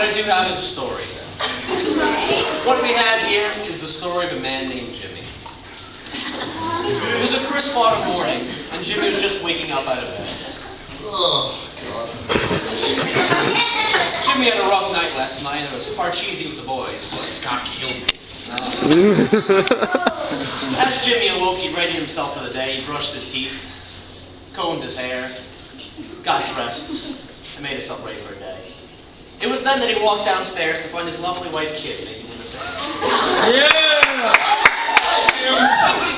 I do have is a story. What we have here is the story of a man named Jimmy. It was a crisp autumn morning, and Jimmy was just waking up out of bed. Oh, God. Jimmy had a rough night last night, and it was far cheesy with the boys. Scott killed me. As Jimmy awoke, he readied himself for the day. He brushed his teeth, combed his hair, got dressed, and made himself ready for a day. It was then that he walked downstairs to find his lovely wife, Kid, making him a sandwich. Yeah!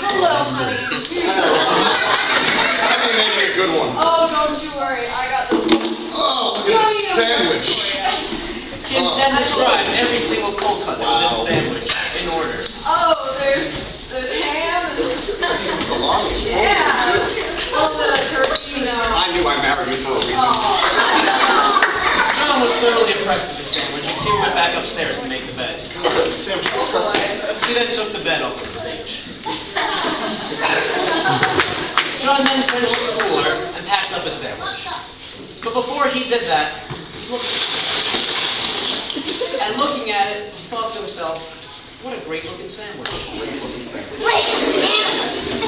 Hello, honey. I think you made me a good one. Oh, don't you worry. I got the... Oh, look at this sandwich. Kid then described every single cold cut that was in the sandwich, in order. Oh, there's ham and... Salami. Yeah. Oh, the turkey, you know. I knew I married you for a reason. John was thoroughly impressed with the sandwich, and Kid went back upstairs to make the bed. God, sandwich was trusting. He then took the bed off the stage. John then finished the cooler and packed up his sandwich. But before he did that, looking at it, he thought to himself, what a great looking sandwich.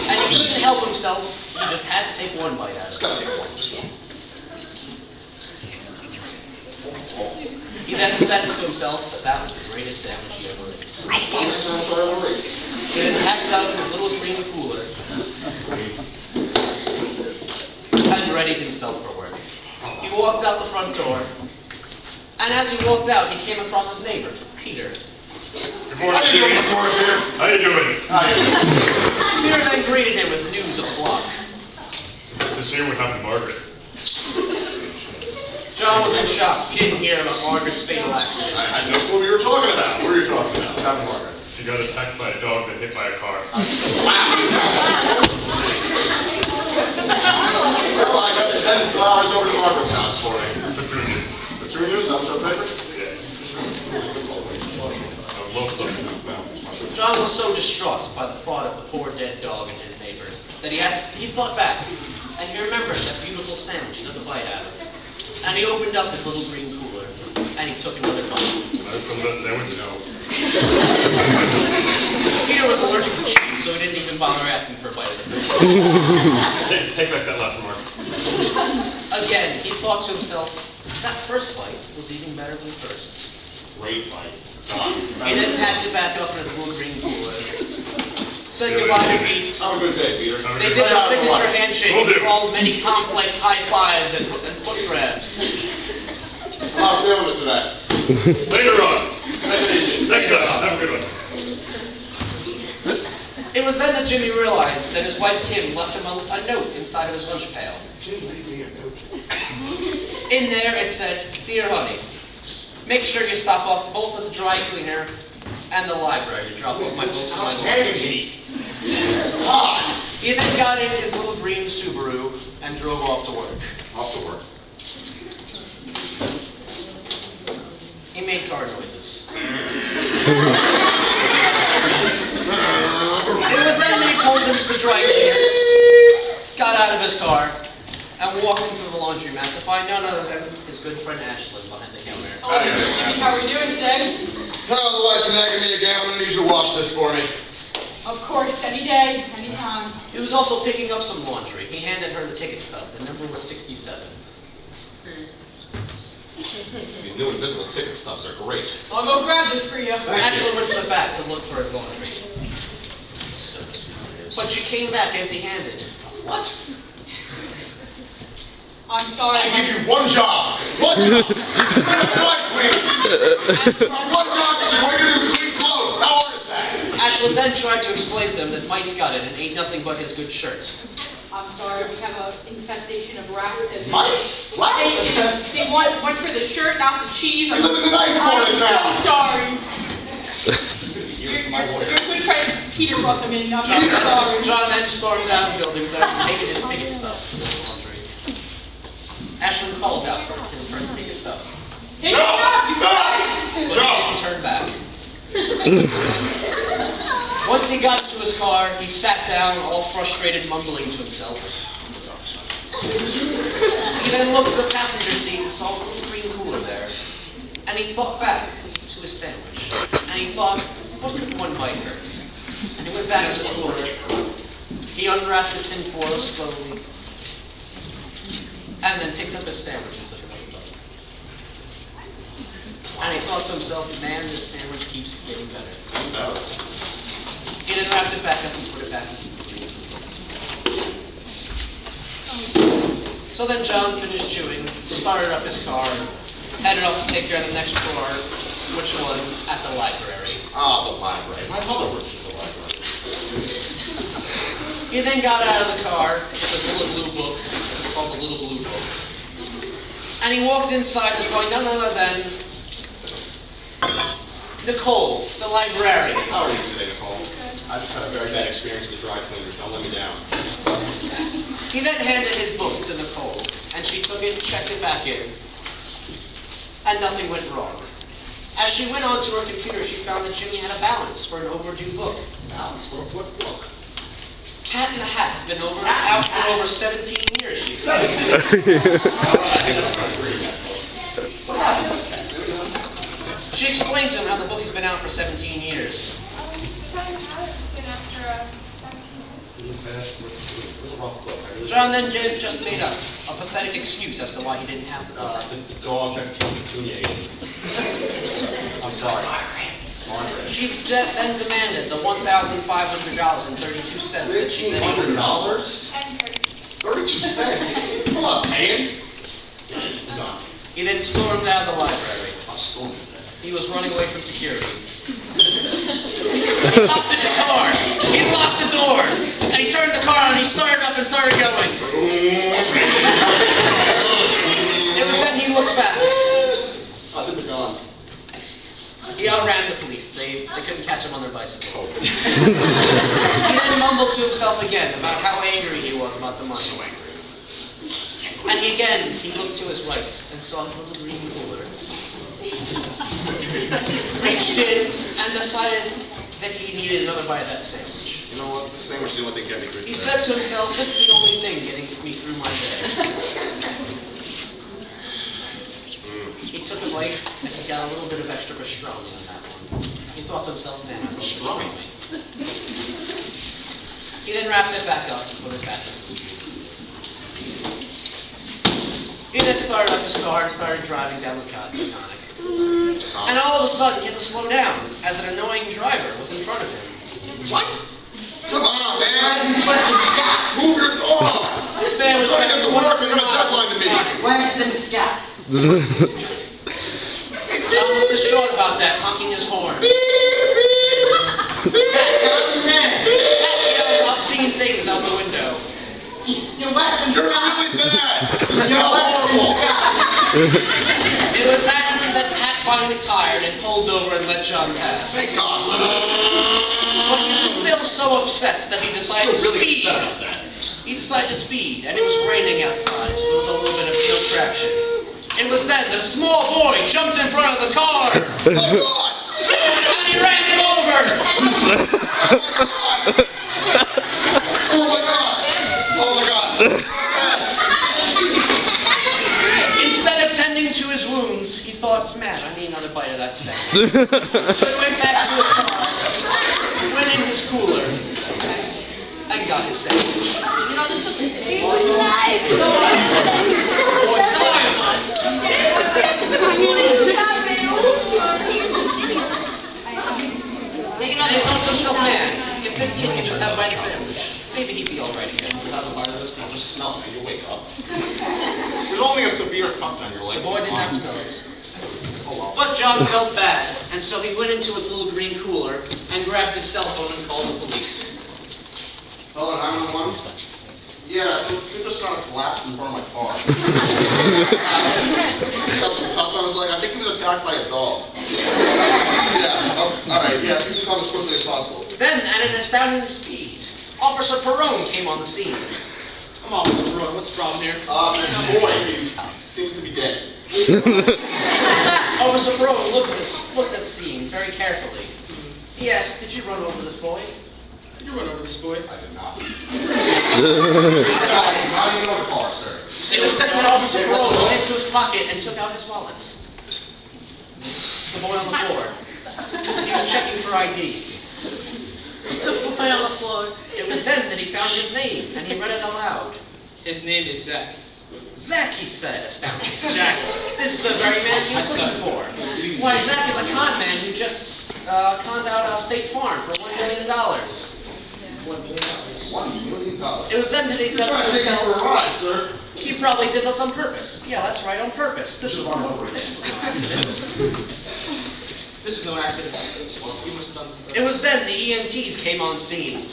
And he couldn't help himself, he just had to take one bite out of it. Just gotta take one, just one. He then said to himself that that was the greatest sandwich he ever ate. He then packed it up in his little green cooler and readied himself for work. He walked out the front door, and as he walked out, he came across his neighbor, Peter. Good morning, Jimmy. How you doing? Peter then greeted him with news of the block. Just hear what happened to Margaret. John was in shock. He didn't hear about Margaret's fatal accident. I had no clue what you were talking about. What are you talking about? What happened to Margaret? She got attacked by a dog that hit by a car. Wow. Well, I got to send flowers over to Margaret's house for me. Petunias. Petunias? That was her favorite? Yeah. I love them. John was so distraught by the thought of the poor dead dog and his neighbor that he thought back, and he remembered that beautiful sandwich he took a bite out of. And he opened up his little green cooler, and he took another bite. Can I have some of that sandwich? No. Peter was allergic to cheese, so he didn't even bother asking for a bite of the sandwich. Take back that last remark. Again, he thought to himself, that first bite was even better than the first. Great bite. He then packed it back up in his little green cooler, said goodbye to Pete. Have a good day, Peter. They did a signature handshake and rolled many complex high fives and foot grabs. How's feeling it today? Later on. Take it easy. Next time. Have a good one. It was then that Jimmy realized that his wife Kim left him a note inside of his lunch pail. In there it said, Dear honey, make sure you stop off both at the dry cleaner and the library to drop off my books and my laundry. He then got in his little green Subaru and drove off to work. Off to work. He made car noises. It was then that he pulled into the dry cleaners, got out of his car, and walked into the laundromat to find none other than his good friend Ashlyn behind the counter. How are we doing today? Well, the wife's nagging me again. I'm going to need you to wash this for me. Of course, any day, any time. He was also picking up some laundry. He handed her the ticket stub. The number was 67. These new invisible ticket stubs are great. I'll go grab this for you. Ashlyn went to the back to look for his laundry. But she came back empty-handed. What? I'm sorry. I give you one job. One job. That's right, please. One job that you're going to do is clean clothes. How hard is that? Ashlyn then tried to explain to him that mice got it and ate nothing but his good shirts. I'm sorry, we have an infestation of rats. Mice? What? They want for the shirt, not the cheese. You live in the nice part of town. I'm sorry. Your good friend Peter brought them in. I'm sorry. John then stormed out of the building without taking his ticket stub from his laundry. Ashlyn called out for him to take his stuff. Take it up, you But he didn't turn back. Once he got into his car, he sat down, all frustrated, mumbling to himself. He then looked to the passenger seat and saw the little green cooler there. and he thought back to his sandwich. And he thought, what could one bite hurt? And he went back to the cooler. He unwrapped the tin foil slowly, and then picked up his sandwich and took another bite. And he thought to himself, man, this sandwich keeps getting better. He then wrapped it back up and put it back in the cooler. So then John finished chewing, started up his car, headed off to take care of the next chore, which was at the library. Ah, the library. My mother works at the library. He then got out of the car with his little blue book. It was called the Little Blue Book. And he walked inside to find none other than Nicole, the librarian. How are you today, Nicole? I just had a very bad experience with the dry cleaners. Don't let me down. He then handed his book to Nicole, and she took it, checked it back in, and nothing went wrong. As she went onto her computer, she found that Jimmy had a balance for an overdue book. Balance? What book? Cat in the Hat has been out for over 17 years, she said. She explained to him how the book has been out for 17 years. John then just made up a pathetic excuse as to why he didn't have the book. The dog that killed Petunia ate it. I'm sorry. Margaret. She then demanded the $1,500.32 that she then $1,500? 32 cents? I'm not paying. He then stormed out of the library. I'll storm it. He was running away from security. He locked the car. He locked the door. And he turned the car on and he started up and started going. It was then he looked back. I think they're gone. He outran the police. They couldn't catch him on their bicycle. He then mumbled to himself again about how angry he was about the money. So angry. And he looked to his right and saw his little green cooler. Reached in and decided that he needed another bite of that sandwich. You know what? The sandwich is the only thing getting me through He today. said to himself, this is the only thing getting me through my day. He took a bite and he got a little bit of extra pastrami on that one. He thought to himself, man, I'm Pastrami? He then wrapped it back up and put it back into the computer. He then started up his car and started driving down the Titanic. And all of a sudden, he had to slow down, as an annoying driver was in front of him. What? Come on, man! Move your car! This man was trying to get to work, they're gonna deadline to me! Where's the scat? John was distraught about that, honking his horn. Yelling obscene things out the window. You're welcome. You're really bad! You're horrible! It was that Pat finally tired and pulled over and let John pass. Thank God! But he was still so upset that he decided to Still really speed. upset about that. He decided to speed, and it was raining outside, so there was a little bit of field traction. It was then that a small boy jumped in front of the car, Oh God! and he ran him over. Oh my God! Oh my God! Instead of tending to his wounds, he thought, man, I need another bite of that sandwich. So he went back to his car, went in his cooler, and got his sandwich. You know, this is And he thought to himself, man, if this kid could just have a bite of sandwich, maybe he'd be all right again. Without the bite of this, I'll just smell it. You wake up. There's only a severe cut on your leg. The boy did not smell it. Oh well. But John felt bad, and so he went into his little green cooler and grabbed his cell phone and called the police. Hello, 911? Yeah, you're just trying to collapse in front of my car. I was like, I think he was attacked by a dog. Yeah, alright, yeah, if you can come as quickly as possible. Then, at an astounding speed, Officer Perone came on the scene. Come on, Officer Perone, what's the problem here? This boy, he seems to be dead. Officer Perone looked at the scene very carefully. He asked, did you run over this boy? Did you run over this boy? I did not. Not even on the car, sir. It was then that Officer Perone went into his pocket and took out his wallet. The boy on the floor. He was checking for ID. The boy on the floor. It was then that he found his name, and he read it aloud. His name is Zach. Zach, he said, astounded. Jack, this is the very man he was looking for. Why, Zach is a con man who just conned out State Farm for $1 million. $1 million. It was then that he You're said trying to to take me for a himself, ride, sir. he probably did this on purpose. Yeah, that's right, on purpose. This was no accident. This is no accident. You must have done something. It was then the EMTs came on scene.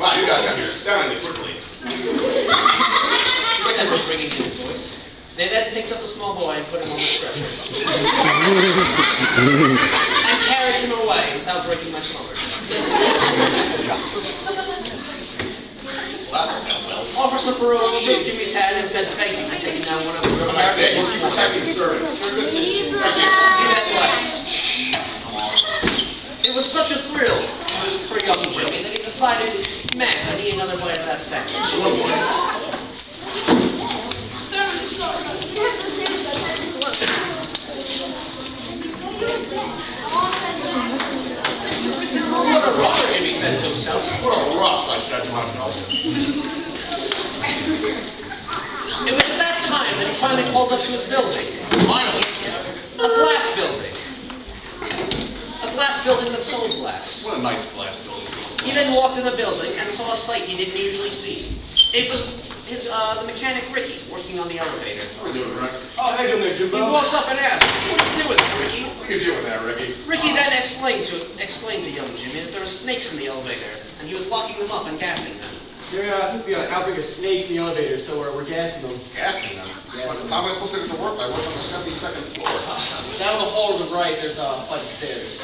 Wow, you guys got here astoundingly quickly. He said we're bringing in his voice. They then picked up the small boy and put him on the stretcher. And carried him away without breaking my stomach. Officer Perot shook Jimmy's hand and said thank you for taking down one of the American most protected servants. You're a good citizen. Thank you. He had legs. It was such a thrill for young Jimmy that he decided, man, I need another bite of that sandwich. What a rock, Jimmy said to himself. What a rock, I said to myself. It was at that time that he finally called up to his building. Finally. A glass building. A glass building that sold glass. What a nice glass building. He then walked in the building and saw a sight he didn't usually see. It was the mechanic Ricky working on the elevator. How are we doing, Rick? Oh, how you doing there, He Jimbo? walked up and asked, "What are you doing there, Ricky?" What are you doing there, Ricky? Ricky then explained to young Jimmy that there were snakes in the elevator, and he was locking them up and gassing them. There seems to be an outbreak of snakes in the elevator, so we're gassing them. Gassing them? How am I supposed to get to work? I work on the 72nd floor. Down the hall to the right, there's a flight of stairs.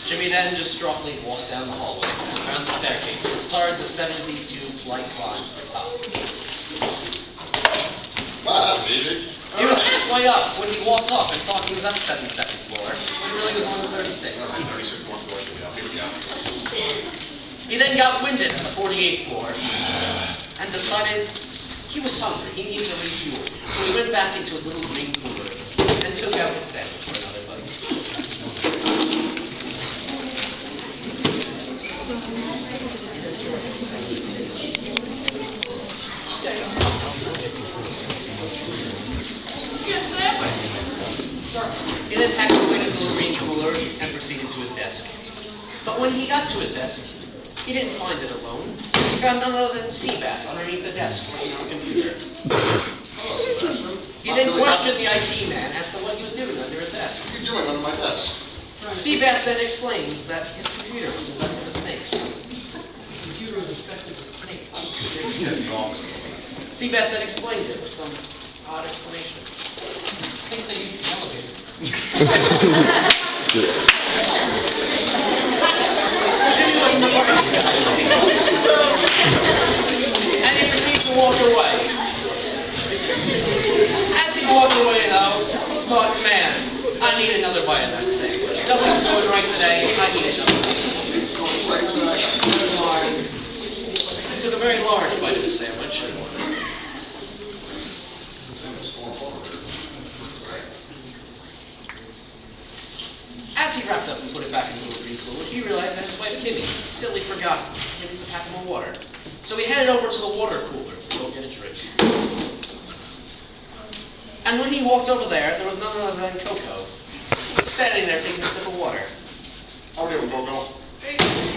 Jimmy then distraughtly walked down the hallway and found the staircase and started the 72-flight climb to the top. Wow, that's easy. He was halfway up when he walked up and thought he was at the 72nd floor, when he really was on the 36th. 36 more floors. Here we go. He then got winded at the 48th floor and decided he was hungry, he needed to refuel. So he went back into his little green cooler and took out his sandwich for another bite. He then packed away his little green cooler and proceeded to his desk. But when he got to his desk, he didn't find it alone. He found none other than Seabass underneath the desk working on a computer. He then questioned the IT man as to what he was doing under his desk. What are you doing under my desk? Seabass then explains that his computer was infested with snakes. Seabass then explained it with some odd explanation. I think they used the elevator. Jimmy wasn't the part of this guy. And he proceeded to walk away. As he walked away, though, he thought, man, I need another bite of that sandwich. Nothing's going right today. I need another bite. He took a very large bite of the sandwich. As he wrapped up and put it back into the green cooler, he realized that his wife Kimmy silly forgot him to pack him a water. So he headed over to the water cooler to go get a drink. And when he walked over there was none other than Coco, standing there taking a sip of water. How are you doing, Coco?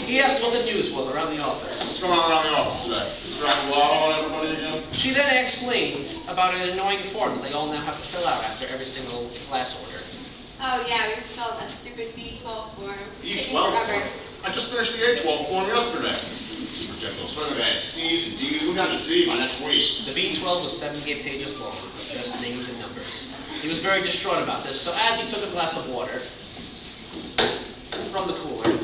He asked what the news was around the office. What's going on around the office today? You trying to lie on everybody again? She then explains about an annoying form that they all now have to fill out after every single glass order. Oh yeah, we have to fill out that stupid B12 form. It's taking B12 forever. I just finished the A12 form yesterday. Ridiculous. Look at that. C's and D's. We got a Z by next week. The B12 was 78 pages long, of just names and numbers. He was very distraught about this, so as he took a glass of water from the cooler,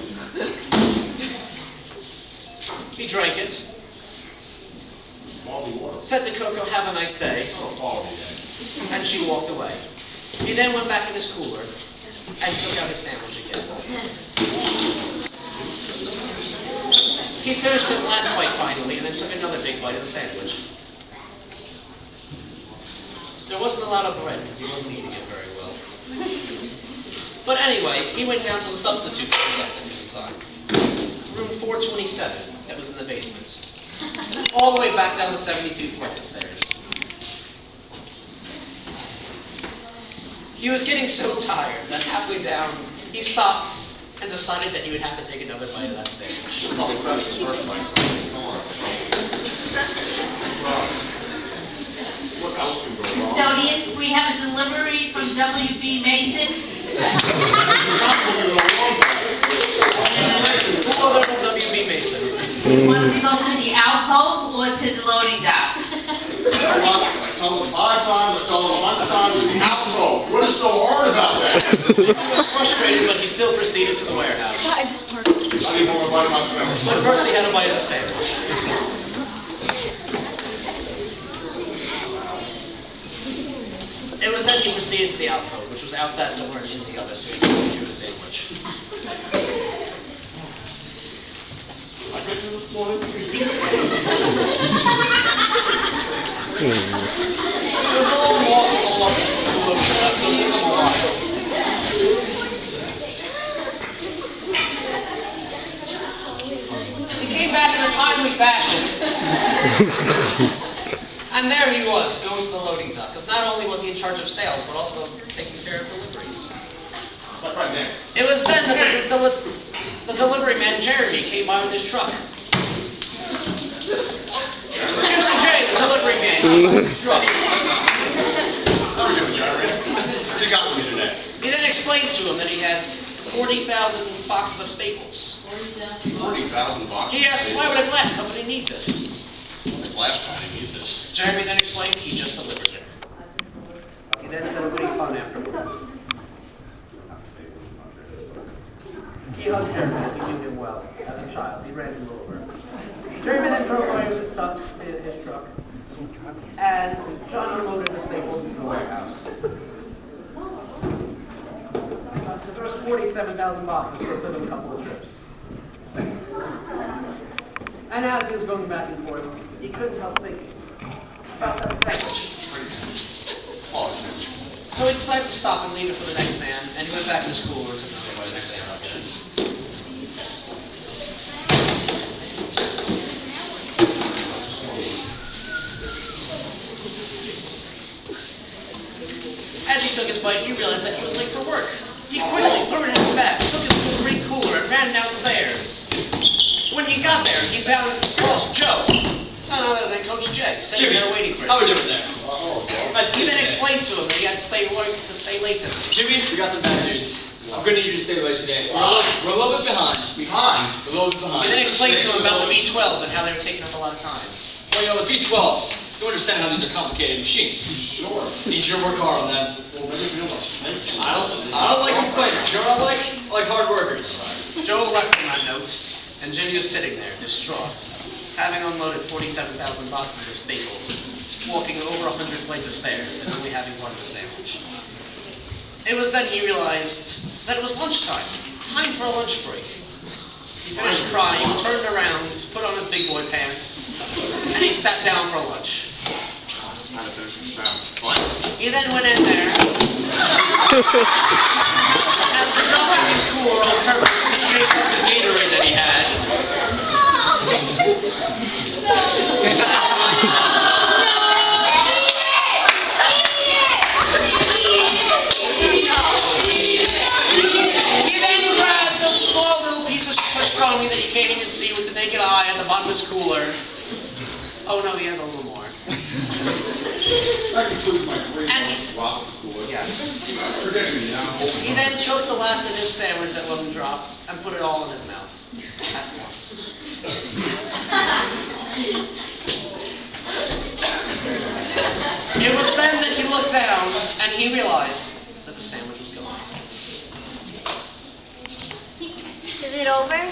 he drank it, Quality water. said to Coco, "Have a nice day," Oh, quality day. and she walked away. He then went back in his cooler and took out his sandwich again. He finished his last bite finally and then took another big bite of the sandwich. There wasn't a lot of bread because he wasn't eating it very well. But anyway, he went down to the substitute that he left at his side. Room 427, that was in the basement. All the way back down the 72 flights of stairs. He was getting so tired that halfway down, he stopped and decided that he would have to take another bite of that sandwich. Probably best the first bite. Come on. What else can go wrong? Custodian, we have a delivery from W.B. Mason. Who other than W.B. Mason? Want to go to the outpost or to the loading dock? I told them 5 times, I told them 100 times in the outpost. What is so hard about that? He was frustrated, but he still proceeded to the warehouse. I didn't want to bite my sandwich. But first he had a bite of the sandwich. It was then he proceeded to the alcove, which was out that door and into the other, so he could chew a sandwich. I get to this point. It was a long walk all up to the loading dock, so it took him a while. He came back in a timely fashion. And there he was, going to the loading dock, because not only was he in charge of sales, but also taking care of deliveries. But right there. It was then that the delivery man, Jeremy, came by with his truck. Juicy J, the delivery man, came by with his truck. How are you doing, Jeremy? What you got for me today? He then explained to him that he had 40,000 boxes of staples. 40,000 bucks. He asked, why would a glass company need this? The glass company need this. Jeremy then explained he just delivers it. He then said a witty fun afterwards. He hugged Jeremy as he knew him well. As a child, he ran him over. Jeremy then drove away with his stuff, his truck, and John unloaded the staples into the warehouse. There was 47,000 boxes, so it took him a couple of trips. And as he was going back and forth, he couldn't help thinking about that sandwich. Oh, sandwich. So he decided to stop and leave it for the next man, and he went back to his cooler and took another bite of the sandwich. As he took his bite, he realized that he was late for work. He quickly threw it in his bag, took his green cooler, and ran downstairs. When he got there, he found Boss Joe, none other than Coach Jay, sitting there waiting for him. How are we doing there? He then explained to him that he had to stay late tonight. Jimmy, we got some bad news. I'm going to need you to stay late today. Why? We're a little bit behind. Behind? We're a little bit behind. He then explained to him about the B12s and how they were taking up a lot of time. Well, you know, the B12s, you understand how these are complicated machines. Sure. Need you to work hard on them. Well, maybe we don't like snakes. I don't like complainers. You know what I like? I like hard workers. Joe left him that note, and Jimmy was sitting there, distraught, having unloaded 47,000 boxes of staples, walking over 100 flights of stairs, and only having one of a sandwich. It was then he realized that it was lunchtime, time for a lunch break. He finished crying, turned around, put on his big boy pants, and he sat down for lunch. Trying to finish the sandwich. What? He then went in there, after dropping his cooler on purpose to shake up his Gatorade that he had. He then grabbed a small little piece of pastrami that you can't even see with the naked eye at the bottom of his cooler. Oh no, he has a little more. That includes my green And- rock cooler. Yes. Tradition, you know. He then choked the last of his sandwich that wasn't dropped and put it all in his mouth at once. It was then that he looked down and he realized that the sandwich was gone. Is it over?